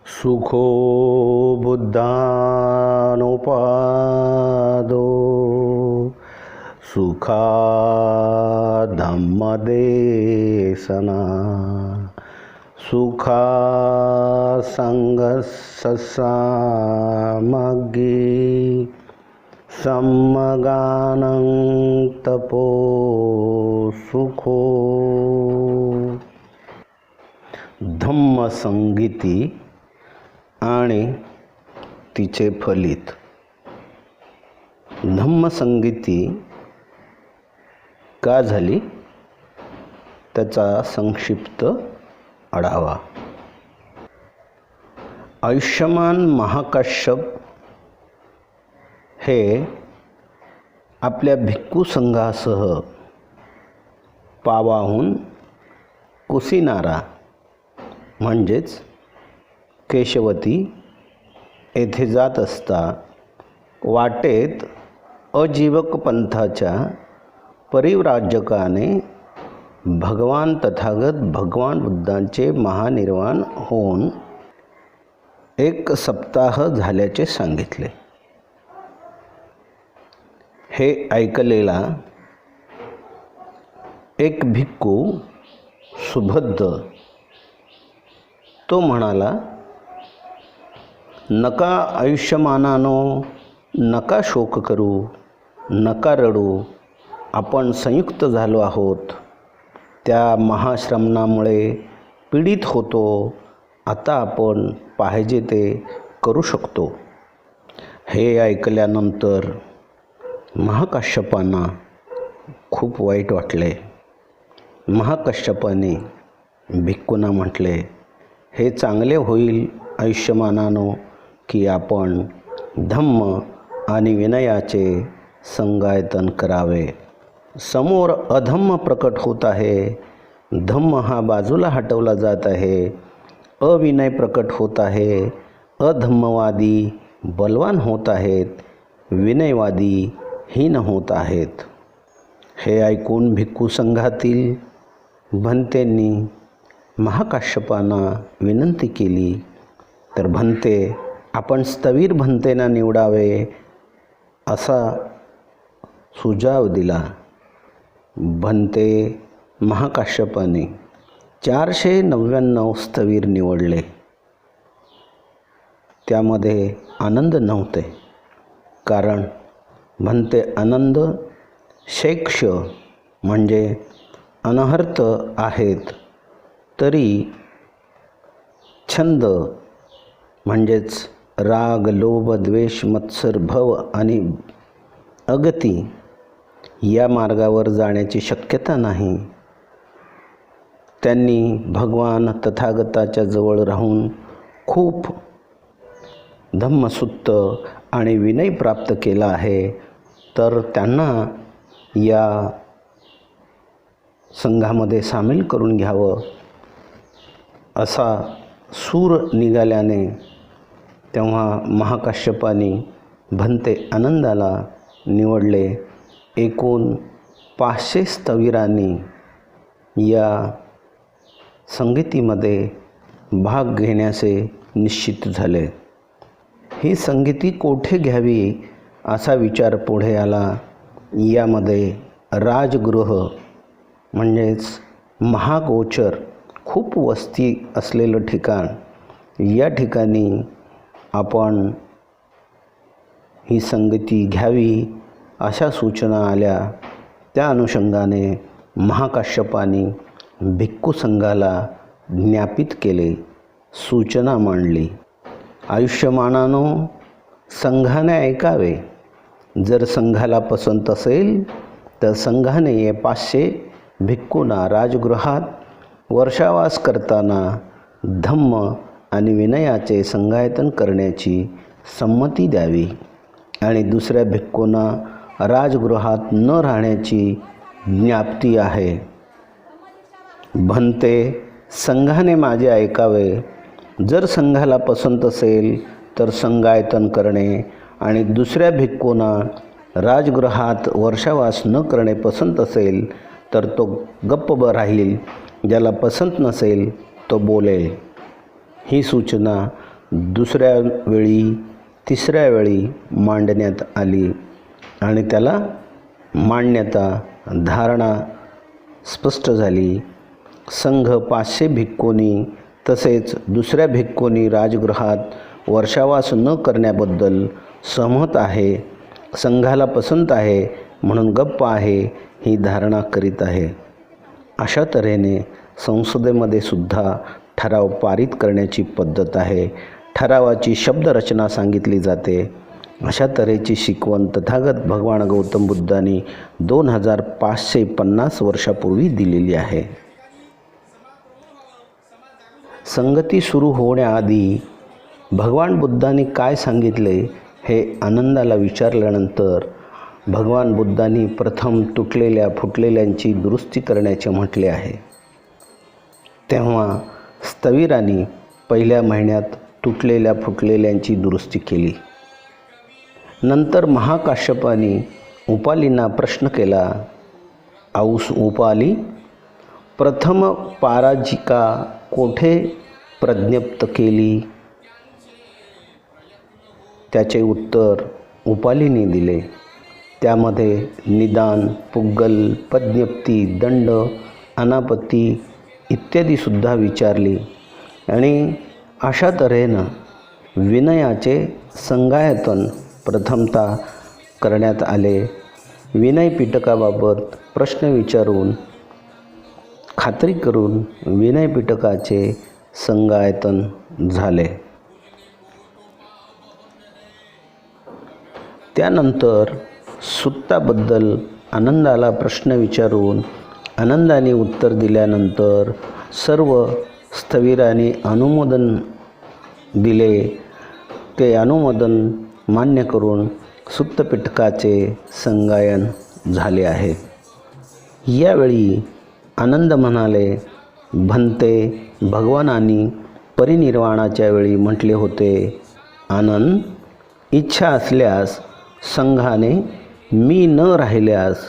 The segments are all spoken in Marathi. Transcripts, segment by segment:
सुखो बुद्धानुपादो सुखा धम्मदेशना सुखा संगससामग्गी सम्मगानं तपो सुखो। धम्मसंगीती आणि तिचे फलित। धम्मसंगीती का झाली त्याचा संक्षिप्त आढावा। आयुष्यमान महाकाश्यप हे आपल्या भिक्खू संघासह पावाहून कुसिनारा म्हणजेच केशवती येथे जात असता वाटेत अजीवक पंथाच्या परिव्राजकाने भगवान तथागत भगवान बुद्धांचे महानिर्वाण होऊन 1 सप्ताह झाल्याचे सांगितले। हे ऐकलेला एक भिक्खू सुबद्ध तो म्हणाला, नका आयुष्यमानानो, नका शोक करू, नका रडू, आपण संयुक्त झालो आहोत, त्या महाश्रमणामुळे पीडित होतो, आता आपण पाहिजे ते करू शकतो। हे ऐकल्यानंतर महाकाश्यपांना खूप वाईट वाटले। महाकाश्यपाने भिक्खूंना म्हटले, हे चांगले होईल आयुष्यमानानो की आपण धम्म आणि विनयाचे संगायतन करावे। समोर अधम्म प्रकट होत आहे, धम्म हा बाजूला हटवला जात आहे, अविनय प्रकट होत आहे, अधम्मवादी बलवान होत आहेत, विनयवादी हीन होत आहेत। हे ऐकून भिक्खू संघातील भंतेंनी महाकाश्यपांना विनंती केली, तर भंते आपण स्थविर भंतेना निवडावे असा सुझाव दिला। भंते महाकाश्यपाने 499 स्थविर निवडले। त्यामध्ये आनंद नव्हते, कारण भंते आनंद शेक्ष म्हणजे अनहर्त आहेत, तरी छंद म्हणजेच राग लोभ द्वेष मत्सर भव आणि अगती या मार्गावर जाण्याची शक्यता नाही। त्यांनी भगवान तथागताच्या जवळ राहून खूप धम्मसूत्र आणि विनय प्राप्त केला आहे, तर त्यांना या संघामध्ये सामील करून घ्यावं असा सूर निघाल्याने तेव्हा महाकाश्यपांनी भंते आनंदाला निवडले। एकूण 500 स्थविरांनी या संगीतीमध्ये भाग घेण्याचे निश्चित झाले। ही संगीती कोठे घ्यावी असा विचार पुढे आला। यामध्ये राजगृह म्हणजेच महागोचर खूप वस्ती असलेलं ठिकाण, या ठिकाणी आपण ही संगती घ्यावी अशा सूचना आल्या. त्या अनुषंगाने महाकाश्यपानी भिक्खू संघाला ज्ञापित केले, सूचना मांडली. आयुष्यमानानो, संघाने ऐकावे. जर संघाला पसंत असेल तर संघाने ये 500 भिक्खूंना राजगृहात वर्षावास करताना धम्म आणि विनयाचे संगायतन करण्याची संमती द्यावी आणि दुसऱ्या भिक्खूंना राजगृहात न राहण्याची ज्ञाप्ती आहे. भन्ते, संघाने माझे ऐकावे. जर संघाला पसंत असेल तर संगायतन करणे आणि दुसऱ्या भिक्खूंना राजगृहात वर्षावास न करणे पसंत असेल तर तो गप्प राहील. ज्याला पसंत नसेल तो बोलेल. ही सूचना दुसऱ्या वेळी, तिसऱ्या वेळी मांडण्यात आली आणि त्याला मान्यता, धारणा स्पष्ट झाली. संघ 500 भिक्खूंनी तसेच दुसऱ्या भिक्खूंनी राजगृहात वर्षावास न करण्याबद्दल सहमत आहे. संघाला पसंत आहे म्हणून गप्प आहे ही धारणा करीत आहे. अशा तऱ्हेने संसदेमध्ये सुद्धा ठराव पारित करण्याची पद्धत आहे. ठरावाची शब्दरचना सांगितली जाते. अशा तऱ्हेची शिकवण तथागत भगवान गौतम बुद्धांनी 2550 वर्षापूर्वी दिलेली आहे. संगती सुरू होण्याआधी भगवान बुद्धांनी काय सांगितले हे आनंदाला विचारल्यानंतर भगवान बुद्धांनी प्रथम तुटलेल्या फुटलेल्यांची दुरुस्ती करण्याचे म्हटले आहे. तेव्हा स्थविरांनी पहिल्या महिन्यात तुटलेल्या फुटलेल्यांची दुरुस्ती केली. नंतर महाकाश्यपानी उपालींना प्रश्न केला, औस उपाली, प्रथम पराजिका कोठे प्रज्ञप्त केली? त्याचे उत्तर उपालीने दिले. त्यामध्ये निदान, पुग्गल, प्रज्ञप्ती, दंड, अनापत्ती इत्यादीसुद्धा विचारली आणि अशा तऱ्हेनं विनयाचे संगायतन प्रथमतः करण्यात आले. विनय पिटकाबाबत प्रश्न विचारून खात्री करून विनय पिटकाचे संगायतन झाले. त्यानंतर सुत्ताबद्दल आनंदाला प्रश्न विचारून आनंदाने उत्तर दिल्यानंतर सर्व स्थविरांनी अनुमोदन दिले. ते अनुमोदन मान्य करून सुत्तपिटकाचे संगायन झाले आहे. यावेळी आनंद म्हणाले, भन्ते, भगवानांनी परिनिर्वाणाच्या वेळी म्हटले होते, आनंद, इच्छा असल्यास संघाने मी न राहिल्यास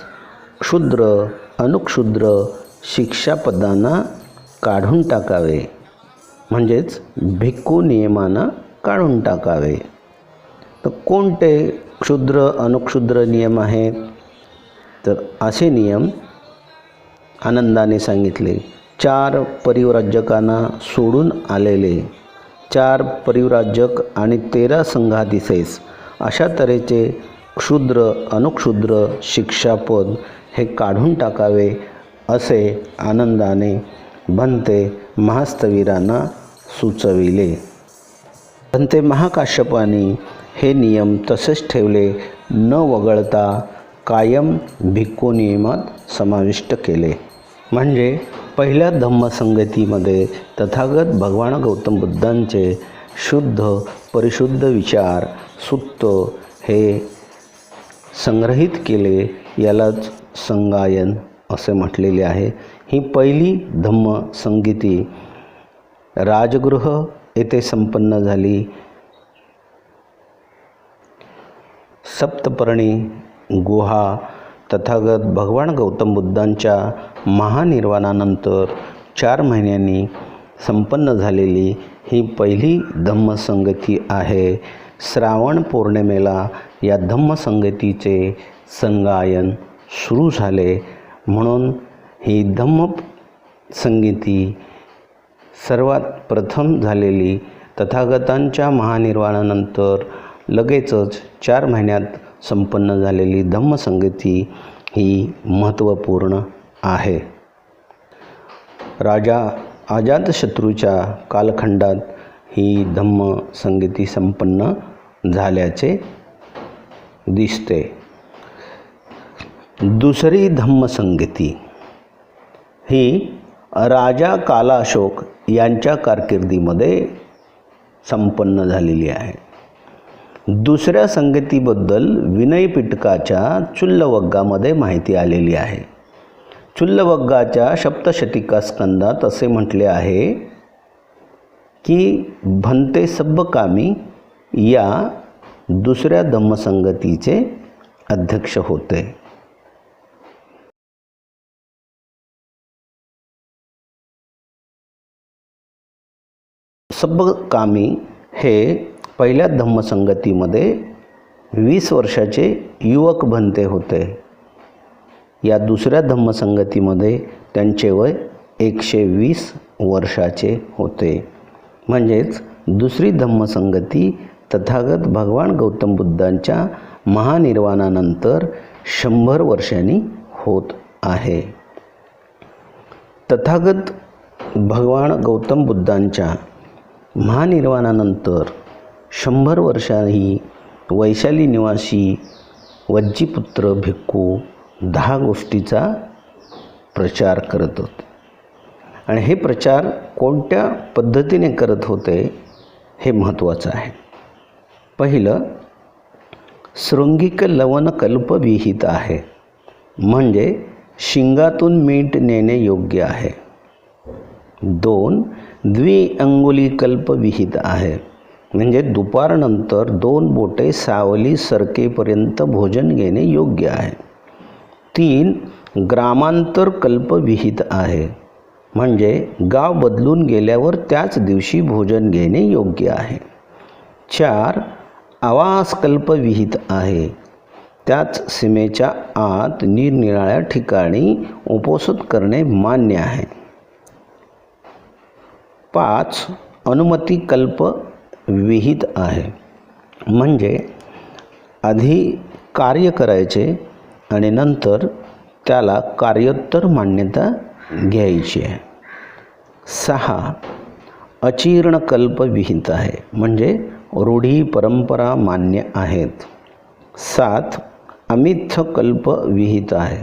क्षुद्र अनुक्षुद्र शिक्षापदांना काढून टाकावे, म्हणजेच भिक्खू नियमांना काढून टाकावे. तर कोणते क्षुद्र अनुक्षुद्र नियम आहेत? तर असे नियम आनंदाने सांगितले. 4 परिव्राजकांना सोडून आलेले 4 परिव्राजक आणि 13 संघातिशेष अशा तऱ्हेचे क्षुद्र अनुक्षुद्र शिक्षापद हे काढून टाकावे असे आनंदाने भन्ते महास्थविरांना सुचविले. भन्ते महाकाश्यपानी हे नियम तसेच ठेवले, न वगळता कायम भिक्खू नियमात समाविष्ट केले. म्हणजे पहिल्या धम्मसंगतीमध्ये तथागत भगवान गौतम बुद्धांचे शुद्ध परिशुद्ध विचार सुत्त हे संग्रहित केले. यालाच संगायन असे म्हटलेले आहे. ही पहिली धम्मसंगती राजगृह येथे संपन्न झाली. सप्तपर्णी गुहा तथागत भगवान गौतम बुद्धांच्या महानिर्वाणानंतर 4 महिन्यांनी संपन्न झालेली ही पहिली धम्मसंगती आहे. श्रावण पौर्णिमेला या धम्मसंगतीचे संगायन सुरू झाले. म्हणून ही धम्मसंगती सर्वात प्रथम झालेली तथागतांच्या महानिर्वाणानंतर लगेचच 4 महिन्यात संपन्न झालेली धम्मसंगती ही महत्त्वपूर्ण आहे. राजा अजातशत्रूच्या कालखंडात ही धम्मसंगती संपन्न झाल्याचे दिसते. दुसरी धम्मसंगती ही राजा कालाशोक यांच्या कारकिर्दीमध्ये संपन्न झालेली आहे. दुसऱ्या संगतीबद्दल विनय पिटकाच्या चुल्लवग्गामध्ये माहिती आलेली आहे. चुल्लवग्गाच्या सप्तशतिका स्कंदात असे म्हटले आहे की भन्ते सब्बकामी या दुसऱ्या धम्मसंगतीचे अध्यक्ष होते. सब्बकामी हे पहिल्या धम्मसंगतीमध्ये 20 वर्षाचे युवक भन्ते होते. या दुसऱ्या धम्मसंगतीमध्ये त्यांचे वय 120 वर्षाचे होते. म्हणजेच दुसरी धम्मसंगती तथागत भगवान गौतम बुद्धांच्या महानिर्वाणानंतर 100 वर्षांनी होत आहे. तथागत भगवान गौतम बुद्धांच्या महानिर्वाणानंतर 100 वर्षांनी वैशाली निवासी वज्जीपुत्र भिक्खू 10 गोष्टीचा प्रचार करत होते. आणि हे प्रचार कोणत्या पद्धतीने करत होते हे महत्त्वाचं आहे. पहिलं, शृंगिक लवण कल्प विहित आहे, म्हणजे शिंगातून मीठ नेणे योग्य आहे. 2, द्विअंगुली कल्प विहित आहे, म्हणजे दुपारनंतर 2 बोटे सावली सरकेपर्यंत भोजन घेणे योग्य आहे. 3, ग्रामांतर कल्प विहित आहे, म्हणजे गाव बदलून गेल्यावर त्याच दिवशी भोजन घेणे योग्य आहे. 4, आवास कल्प विहित आहे, त्याच सीमेच्या आत निरनिराळ्या ठिकाणी उपोषण करणे मान्य आहे. 5, अनुमती कल्प विहित आहे, म्हणजे आधी कार्य करायचे आणि नंतर त्याला कार्योत्तर मान्यता घ्यायची आहे. 6, अचीर्ण कल्प विहित आहे, म्हणजे रूढी परंपरा मान्य आहेत. 7, अमिथ्य कल्प विहित आहे,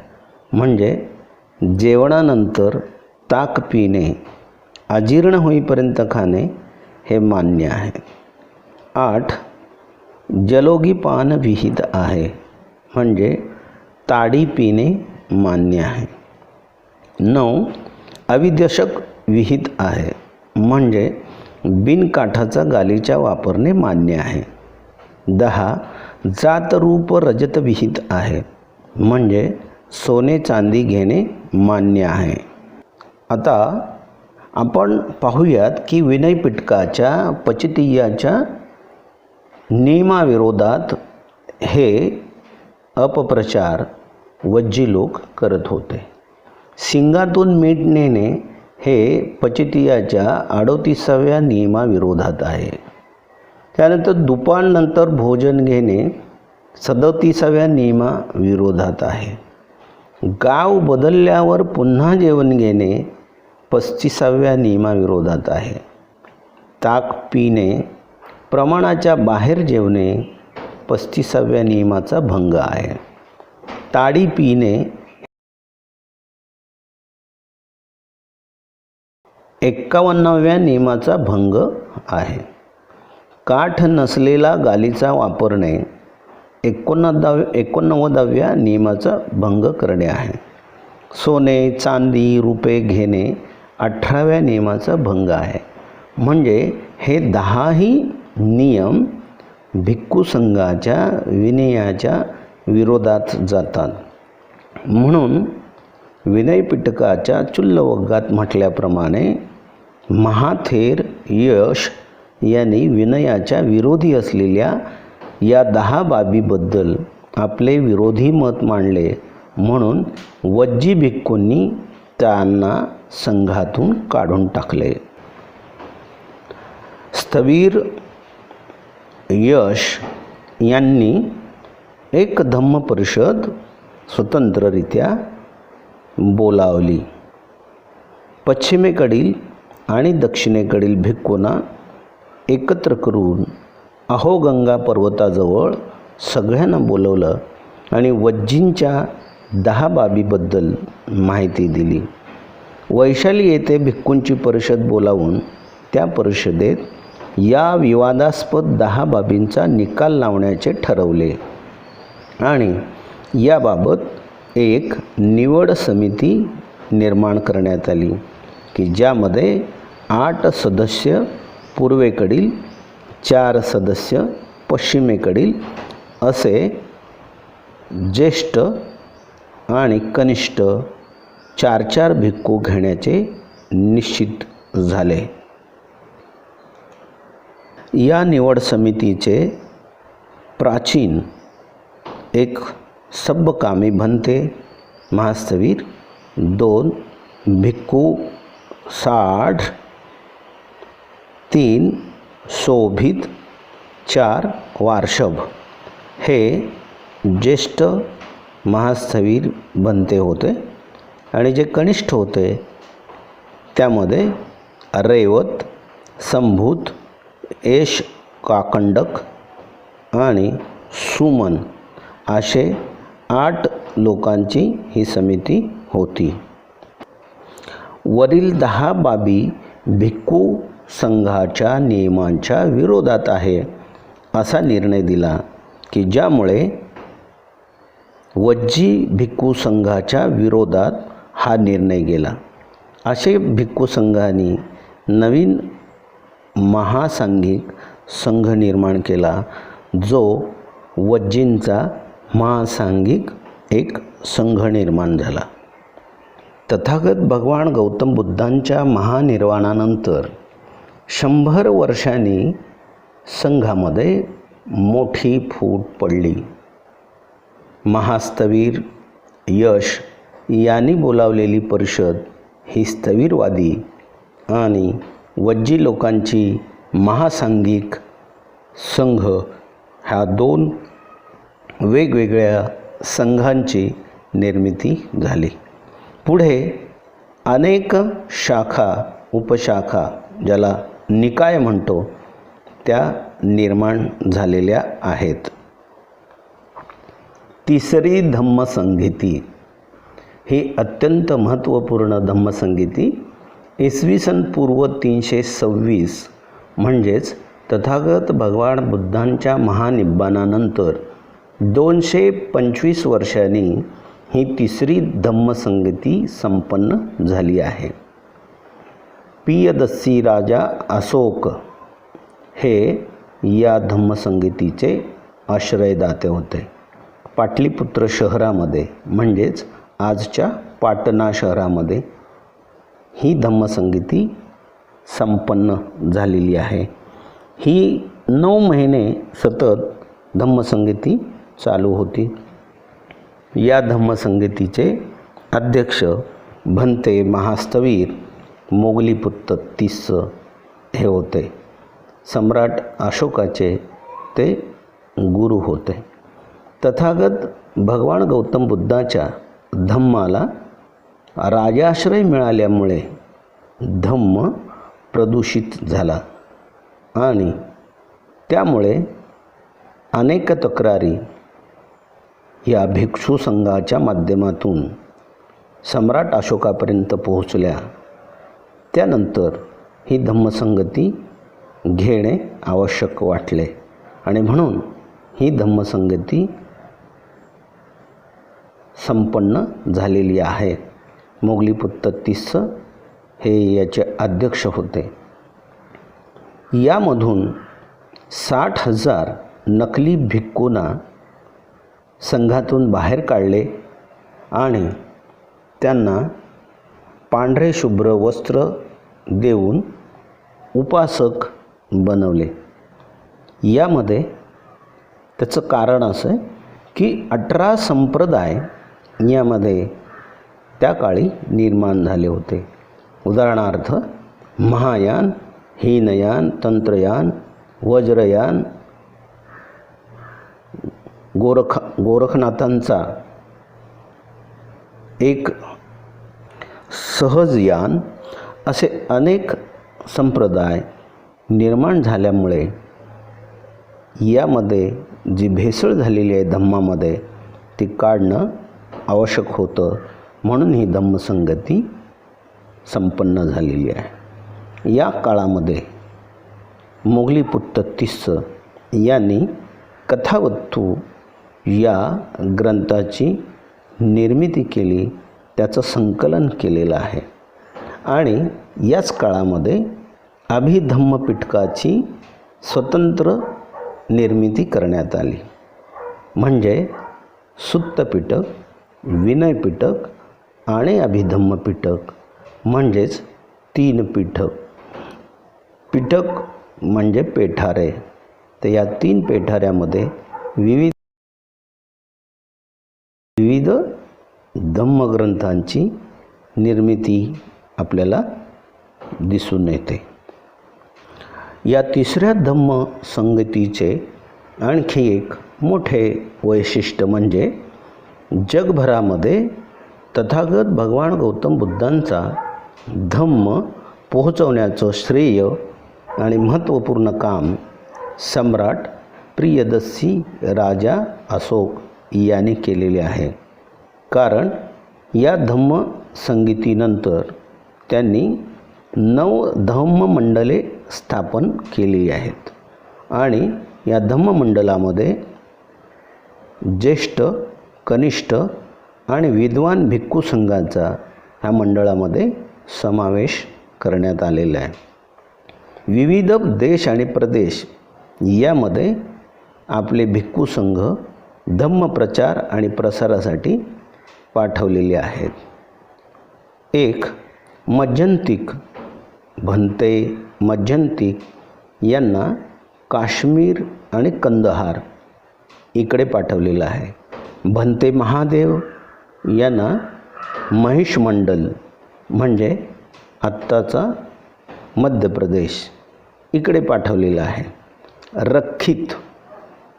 म्हणजे जेवणानंतर ताक पिणे अजीर्ण होईपर्यंत खाणे हे मान्य आहे. 8, जलोगीपान विहित आहे, म्हणजे ताडी पिणे मान्य आहे. 9, अविद्यशक विहित आहे, म्हणजे बिनकाठाचा गालीचा वापरणे मान्य आहे. 10, जातरूप रजत विहित आहे, म्हणजे सोने चांदी घेणे मान्य आहे. आता आपण पाहूयात की विनय पिटकाच्या पचितीयाच्या नियमाविरोधात हे अपप्रचार वज्जी लोक करत होते. शिंगातून मीठ नेणे हे पचितीयाच्या 38व्या नियमाविरोधात आहे. त्यानंतर दुपारनंतर भोजन घेणे 37व्या नियमाविरोधात आहे. गाव बदलल्यावर पुन्हा जेवण घेणे 35व्या नियमाविरोधात आहे. ताक पिणे, प्रमाणाच्या बाहेर जेवणे 35व्या नियमाचा भंग आहे. ताडी पिणे 51व्या नियमाचा भंग आहे. काठ नसलेला गालीचा वापरणे 89व्या नियमाचा भंग करणे आहे. सोने चांदी रुपे घेणे 18व्या नियमाचा भंग आहे. म्हणजे हे 10ही नियम भिक्खू संघाच्या विनयाच्या विरोधात जातात. म्हणून विनय पिटकाच्या चुल्लवग्गात म्हटल्याप्रमाणे महाथेर यश यांनी विनयाच्या विरोधी असलेल्या या 10 बाबीबद्दल आपले विरोधी मत मांडले. म्हणून वज्जी भिक्खूंनी त्यांना संघातून काढून टाकले. स्थवीर यश यांनी एक धम्म परिषद स्वतंत्ररित्या बोलावली. पश्चिमेकडील आणि दक्षिणेकडील भिक्खूंना एकत्र करून अहोगंगा पर्वताजवळ सगळ्यांना बोलवलं आणि वज्जींच्या 10 बाबीबद्दल माहिती दिली. वैशाली येथे भिक्खूंची परिषद बोलावून त्या परिषदेत या विवादास्पद 10 बाबींचा निकाल लावण्याचे ठरवले आणि याबाबत एक निवड समिती निर्माण करण्यात आली की ज्यामध्ये 8 सदस्य पूर्वेकडील, 4 सदस्य पश्चिमेकडील असे ज्येष्ठ आणि कनिष्ठ 4 भिक्खू घेण्याचे निश्चित झाले. या निवड समितीचे प्राचीन एक सब्बकामी भंते महास्थवीर, 2 भिक्खू साढ, 3 शोभित, 4 वार्षभ हे ज्येष्ठ महास्थवीर भंते होते आणि जे कनिष्ठ होते त्यामध्ये रेवत, संभूत, एश काकंडक आणि सुमन असे 8 लोकांची ही समिती होती. वरील 10 बाबी भिक्खू संघाच्या नियमांच्या विरोधात आहे असा निर्णय दिला की ज्यामुळे वज्जी भिक्खू संघाच्या विरोधात हा निर्णय गेला. असे भिक्खू संघाने नवीन महासांघिक संघ निर्माण केला जो वज्जींचा महासांघिक एक संघ निर्माण झाला. तथागत भगवान गौतम बुद्धांच्या महानिर्वाणानंतर 100 वर्षांनी संघामध्ये मोठी फूट पडली. महास्थवीर यश यांनी बोलावलेली परिषद ही स्थवीरवादी आणि वज्जी लोकांची महासांघिक संघ ह्या 2 वेगवेगळ्या संघांची निर्मिती झाली. पुढे अनेक शाखा, उपशाखा ज्याला निकाय म्हणतो त्या निर्माण झालेल्या आहेत. तिसरी धम्मसंहिती ही अत्यंत महत्त्वपूर्ण धम्मसंहिती इसवी सन पूर्व 326 म्हणजेच तथागत भगवान बुद्धांच्या महानिब्बाणानंतर 225 वर्षांनी ही तिसरी धम्मसंहिती संपन्न झाली आहे. पियदस्सी राजा अशोक हे या धम्मसंहितेचे आश्रयदाते होते. पाटलीपुत्र शहरामध्ये म्हणजेच आजच्या पाटणा शहरामध्ये ही धम्मसंहिती संपन्न झालेली आहे. ही 9 महिने सतत धम्मसंहिती चालू होती. या धम्मसंहितेचे अध्यक्ष भंते महास्थवीर मोगलीपुत्र 30 हे होते. सम्राट अशोकाचे ते गुरु होते. तथागत भगवान गौतम बुद्धाच्या धम्माला राजाश्रय मिळाल्यामुळे धम्म प्रदूषित झाला आणि त्यामुळे अनेक तक्रारी या भिक्षू संघाच्या माध्यमातून सम्राट अशोकापर्यंत पोहोचल्या. त्यानंतर ही धम्मसंहिती घेणे आवश्यक वाटले आणि म्हणून ही धम्मसंहिती संपन्न झालेली आहे. मोगलीपुत्र 30 हे याचे अध्यक्ष होते. यामधून 60,000 नकली भिक्खूंना संघातून बाहेर काढले आणि त्यांना पांढरे शुभ्र वस्त्र देऊन उपासक बनवले. यामध्ये त्याचं कारण असं की 18 संप्रदाय यामध्ये त्या काळी निर्माण झाले होते. उदाहरणार्थ महायान, हीनयान, तंत्रयान, वज्रयान गोरखनाथांचा एक सहज यान असे अनेक संप्रदाय निर्माण झाल्यामुळे यामध्ये जी भेसळ झालेली आहे धम्मामध्ये ती काढणं आवश्यक होतं, म्हणून ही धम्मसंगती संपन्न झालेली आहे. या काळामध्ये मोगलीपुत्त तिस्स यांनी कथावत्तू या ग्रंथाची निर्मिती केली, त्याचं संकलन केलेलं आहे. आणि याच काळामध्ये अभिधम्मपिटकाची स्वतंत्र निर्मिती करण्यात आली. म्हणजे सुत्तपिटक, विनयपिटक आणि अभिधम्मपिटक म्हणजेच 3 पीठक. पीठक म्हणजे पेठारे. तर या 3 पेठाऱ्यामध्ये विविध धम्मग्रंथांची निर्मिती आपल्याला दिसून येते. या तिसऱ्या धम्म संगतीचे आणखी एक मोठे वैशिष्ट्य म्हणजे जगभरामध्ये तथागत भगवान गौतम बुद्धांचा धम्म पोहोचवण्याचं श्रेय आणि महत्त्वपूर्ण काम सम्राट प्रियदर्शी राजा अशोक यांनी केलेले आहे. कारण या धम्म संगीतीनंतर त्यांनी 9 धम्ममंडले स्थापन केली आहेत. आणि या धम्ममंडलामध्ये ज्येष्ठ, कनिष्ठ आणि विद्वान भिक्खू संघाचा ह्या मंडळामध्ये समावेश करण्यात आलेला आहे. विविध देश आणि प्रदेश यामध्ये आपले भिक्खू संघ धम्मप्रचार आणि प्रसारासाठी पाठवलेले आहेत. एक मज्जंतिक भंते मज्जंतिक यांना काश्मीर आणि कंदहार इकडे पाठवलेलं आहे. भंते महादेव यांना महिषमंडल म्हणजे आत्ताचा मध्य प्रदेश इकडे पाठवलेलं आहे. रक्षित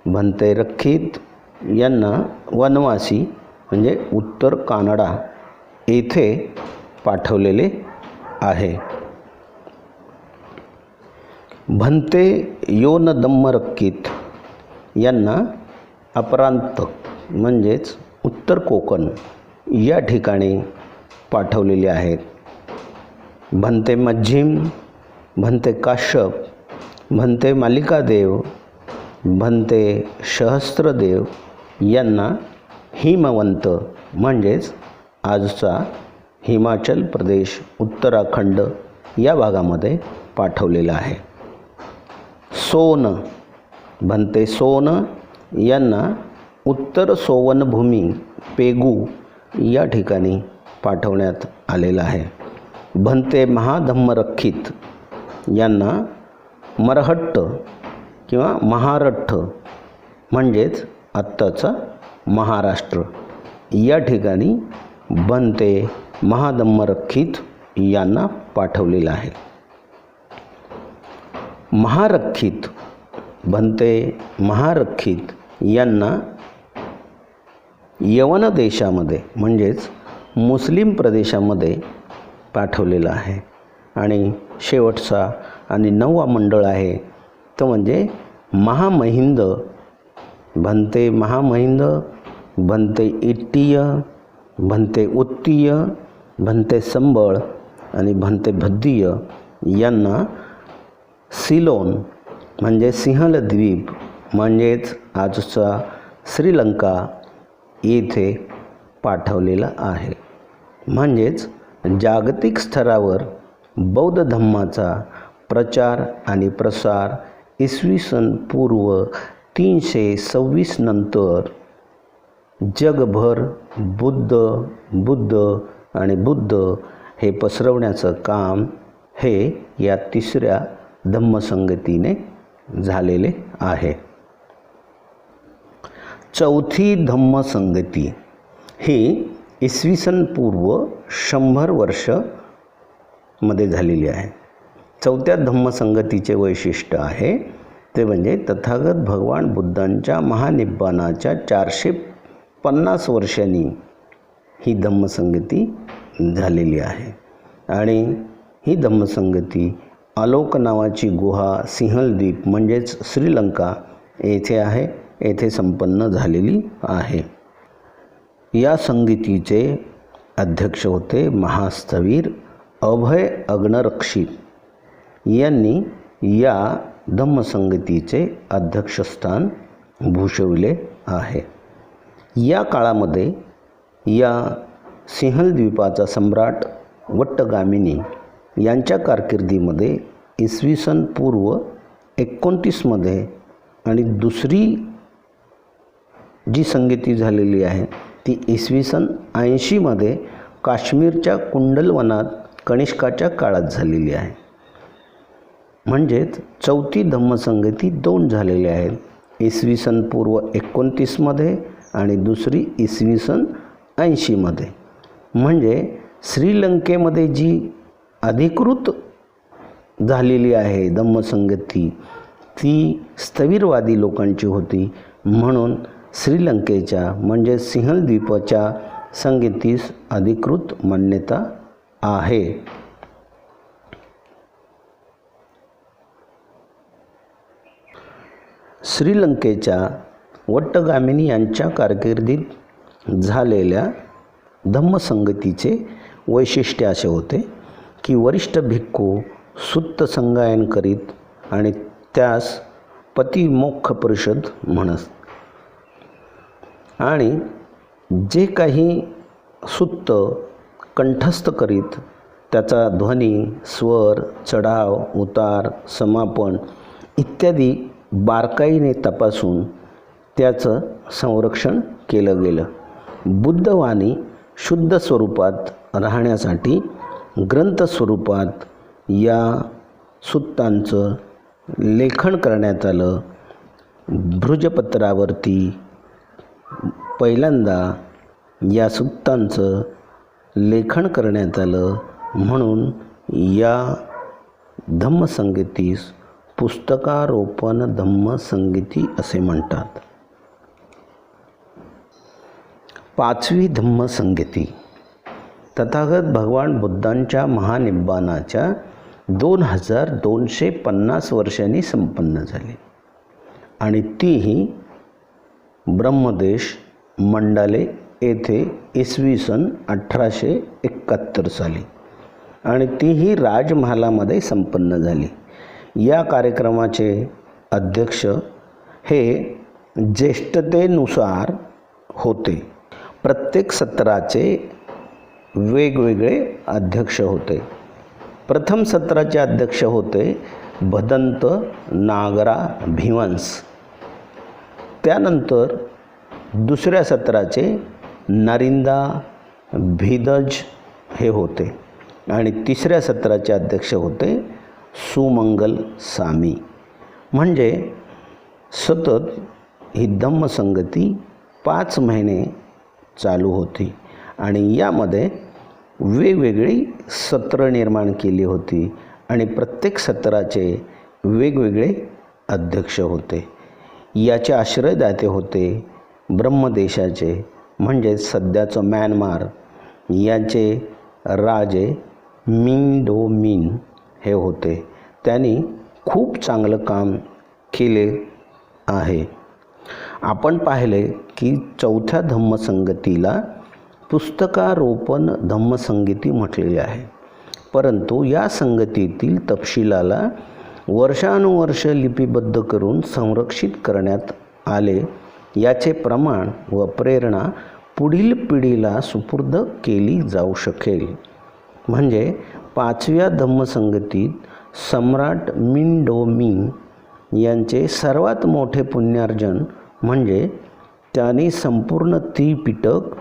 भंते रक्षित यांना वनवासी म्हणजे उत्तर कानडा येथे पाठवलेले आहे. भंते योनदम्मरक्कित यांना अपरांत म्हणजेच उत्तर कोकण या ठिकाणी पाठवलेले आहेत. भंते मज्जिम, भंते काश्यप, भंते मालिकादेव, भंते सहस्त्रदेव यांना हिमवंत म्हणजेच आजचा हिमाचल प्रदेश, उत्तराखंड या भागामध्ये पाठवलेलं आहे. सोन भंते सोन यांना उत्तर सोवनभूमी पेगू या ठिकाणी पाठवण्यात आलेलं आहे. भंते महाधम्मरक्षित यांना मरहट्ट किंवा महारठ्ठ म्हणजेच आत्ताचा महाराष्ट्र या ठिकाणी भंते महाधम्मरक्षित यांना पाठवलेलं आहे. महारक्षित भंते महारक्षित यांना यवन देशामध्ये म्हणजेच मुस्लिम प्रदेशामध्ये पाठवलेलं आहे. आणि शेवटचा आणि 9वा मंडळ आहे तो म्हणजे महामहिंद. भंते महामहिंद, भंते इट्टीय, भंते उत्तीय, भंते संबळ आणि भंते भद्दीय यांना सिलोन म्हणजे सिंहल द्वीप म्हणजेच आजचा श्रीलंका येथे पाठवलेला आहे. म्हणजेच जागतिक स्तरावर बौद्ध धम्माचा प्रचार आणि प्रसार इसवी सन पूर्व 326 नंतर जगभर बुद्ध आणि बुद्ध हे पसरवण्याचं काम हे या तिसऱ्या धम्मसंगतीने झालेले आहे. चौथी धम्मसंगती ही इसवी सन पूर्व 100 वर्ष मध्ये झालेली आहे. चौथ्या धम्मसंगतीचे वैशिष्ट्य आहे ते म्हणजे तथागत भगवान बुद्धांच्या महानिब्बाणाच्या 450 वर्षांनी ही धम्मसंगती झालेली आहे. आणि ही धम्मसंगती आलोक नावाची गुहा सिंहलद्वीप म्हणजेच श्रीलंका येथे आहे, येथे संपन्न झालेली आहे. या संगतीचे अध्यक्ष होते महास्थवीर अभय अग्नरक्षित यांनी या धम्मसंगतीचे अध्यक्षस्थान भूषविले आहे. या काळामध्ये या सिंहलद्वीपाचा सम्राट वट्टगामिनी यांच्या कारकिर्दीमध्ये इसवी सन पूर्व 29मध्ये आणि दुसरी जी संगती झालेली आहे ती इसवी सन 80मध्ये काश्मीरच्या कुंडलवनात कनिष्काच्या काळात झालेली आहे. म्हणजेच चौथी धम्मसंगती 2 झालेल्या आहेत, इसवी सन पूर्व 29मध्ये आणि दुसरी इसवी सन 80मध्ये. म्हणजे श्रीलंकेमध्ये जी अधिकृत झालेली आहे धम्मसंगती ती स्थविरवादी लोकांची होती, म्हणून श्रीलंकेच्या म्हणजे सिंहलद्वीपाच्या संगतीस अधिकृत मान्यता आहे. श्रीलंकेच्या वट्टगामिनी यांच्या कारकिर्दीत झालेल्या धम्मसंगतीचे वैशिष्ट्य असे होते की वरिष्ठ भिक्खू सुत्त संगायन करीत आणि त्यास पतिमोक्ष परिषद म्हणत. आणि जे काही सुत्त कंठस्थ करीत त्याचा ध्वनी, स्वर, चढाव, उतार, समापन इत्यादी बारकाईने तपासून त्याचं संरक्षण केलं गेलं. बुद्धवाणी शुद्ध स्वरूपात राहण्यासाठी ग्रंथ स्वरूपात या सुत्तांचं लेखन करण्यात आलं. भृजपत्रावरती पहिल्यांदा या सुत्तांचं लेखन करण्यात आलं, म्हणून या धम्मसंगतीस पुस्तकारोपण धम्मसंगती असे म्हणतात. 5वी धम्मसंगती तथागत भगवान बुद्धांच्या महानिब्बाणाच्या 2250 वर्षांनी संपन्न झाली आणि तीही ब्रह्मदेश मंडाले येथे इसवी सन 1871 साली आणि तीही राजमहालामध्ये संपन्न झाली. या कार्यक्रमाचे अध्यक्ष हे ज्येष्ठतेनुसार होते. प्रत्येक सत्राचे वेगवेगळे अध्यक्ष होते. प्रथम सत्राचे अध्यक्ष होते भदंत नागरा भिवंस. त्यानंतर दुसऱ्या सत्राचे नरिंदा भिदज हे होते आणि तिसऱ्या सत्राचे अध्यक्ष होते सुमंगल सामी. म्हणजे सतत ही धम्मसंगती 5 महिने चालू होती आणि यामध्ये वेगवेगळी सत्र निर्माण केली होती आणि प्रत्येक सत्राचे वेगवेगळे अध्यक्ष होते. याचे आश्रयदाते होते ब्रह्मदेशाचे म्हणजे सध्याचं म्यानमार याचे राजे मिंग मिन हे होते. त्यांनी खूप चांगलं काम केले आहे. आपण पाहिले की चौथ्या धम्मसंगतीला पुस्तकारोपण धम्मसंगती म्हटलेली आहे, परंतु या संगतीतील तपशिलाला वर्षानुवर्ष लिपिबद्ध करून संरक्षित करण्यात आले. याचे प्रमाण व प्रेरणा पुढील पिढीला सुपूर्द केली जाऊ शकेल. म्हणजे 5व्या धम्मसंगतीत सम्राट मिंग यांचे सर्वात मोठे पुण्यार्जन म्हणजे त्यांनी संपूर्ण त्रिपिटक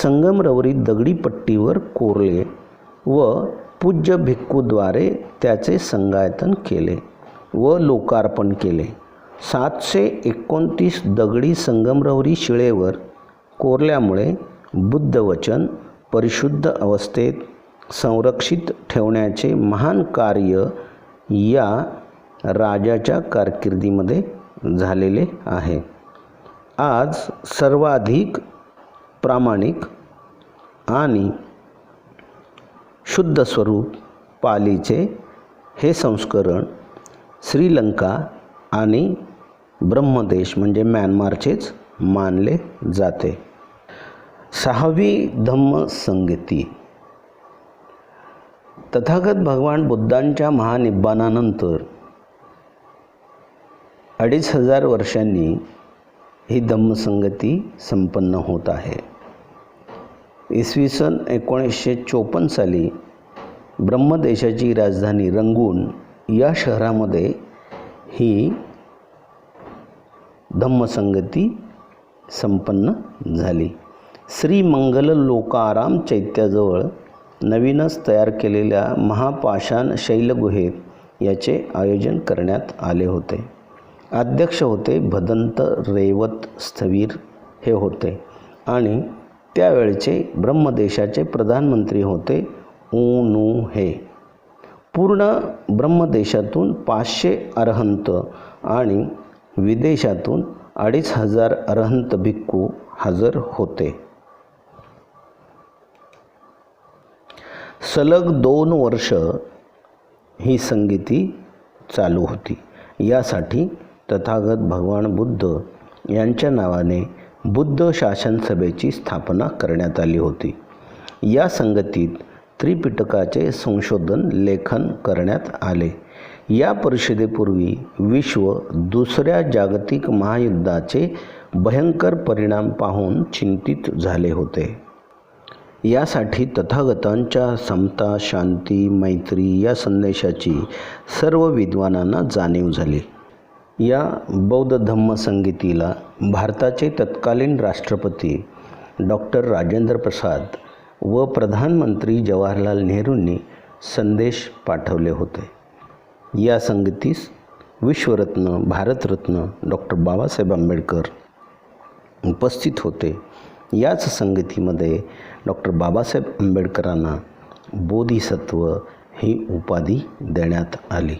संगमरवरी दगडी पट्टीवर कोरले व पूज्य भिक्खूद्वारे त्याचे संगायतन केले व लोकार्पण केले. 729 दगडी संगमरवरी शिळेवर कोरल्यामुळे बुद्धवचन परिशुद्ध अवस्थेत संरक्षित ठेवण्याचे महान कार्य या राजाच्या कारकिर्दीमध्ये झालेले आहे. आज सर्वाधिक प्रामाणिक आणि शुद्ध स्वरूप पालीचे हे संस्करण श्रीलंका आणि ब्रह्मदेश म्हणजे म्यानमारचेच मानले जाते. 6वी धम्मसंगीती. तथागत भगवान बुद्धांच्या महानिब्बानानंतर 2500 वर्षांनी ही धम्मसंगती संपन्न होत आहे. इसवी सन 1954 साली ब्रह्मदेशाची राजधानी रंगून या शहरामध्ये ही धम्मसंगती संपन्न झाली. श्री मंगल लोकाराम चैत्याजवळ नवीनच तयार केलेल्या महापाषाण शैलगुहेत याचे आयोजन करण्यात आले होते. अध्यक्ष होते भदंत रेवत स्थवीर हे होते आणि त्यावेळचे ब्रह्मदेशाचे प्रधानमंत्री होते ऊ हे. पूर्ण ब्रह्मदेशातून 500 अरहंत आणि विदेशातून 2500 अरहंत भिक्खू हजर होते. सलग 2 वर्ष ही संगीती चालू होती. यासाठी तथागत भगवान बुद्ध यांच्या नावाने बुद्ध शासन सभेची स्थापना करण्यात आली होती. या संगतीत त्रिपिटकाचे संशोधन लेखन करण्यात आले. या परिषदेपूर्वी विश्व दुसऱ्या जागतिक महायुद्धाचे भयंकर परिणाम पाहून चिंतित झाले होते. यासाठी तथागतांच्या समता, शांती, मैत्री या संदेशाची सर्व विद्वानांना जाणीव झाली. या बौद्ध धम्मसंगीतीला भारताचे तत्कालीन राष्ट्रपती डॉक्टर राजेंद्र प्रसाद व प्रधानमंत्री जवाहरलाल नेहरूंनी संदेश पाठवले होते. या संगीतीस विश्वरत्न, भारतरत्न डॉक्टर बाबासाहेब आंबेडकर उपस्थित होते. याच संगतीमध्ये डॉक्टर बाबासाहेब आंबेडकरांना बोधिसत्व ही उपाधी देण्यात आली.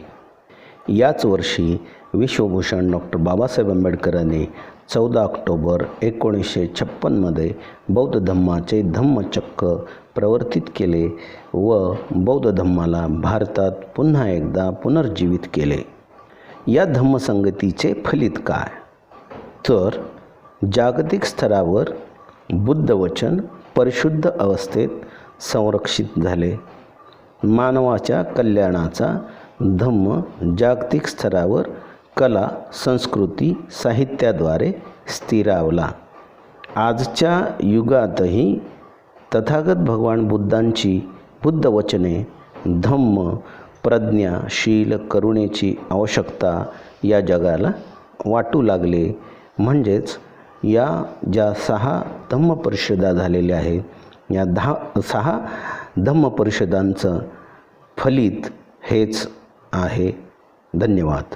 याच वर्षी विश्वभूषण डॉक्टर बाबासाहेब आंबेडकरांनी 14 ऑक्टोबर 1956 बौद्ध धम्माचे धम्मचक्र प्रवर्तित केले व बौद्ध धम्माला भारतात पुन्हा एकदा पुनर्जीवित केले. या धम्मसंगतीचे फलित काय? तर जागतिक स्तरावर बुद्ध वचन परिशुद्ध अवस्थेत संरक्षित झाले. मानवाच्या कल्याणाचा धम्म जागतिक स्तरावर कला, संस्कृती, साहित्याद्वारे स्थिरावला. आजच्या युगातही तथागत भगवान बुद्धांची बुद्ध वचने, धम्म, प्रज्ञा, शील, करुणेची आवश्यकता या जगाला वाटू लागले. म्हणजेच या ज्या 6 धम्मपरिषदा झालेल्या आहेत, या 6 धम्मपरिषदांचं फलित हेच आहे. धन्यवाद.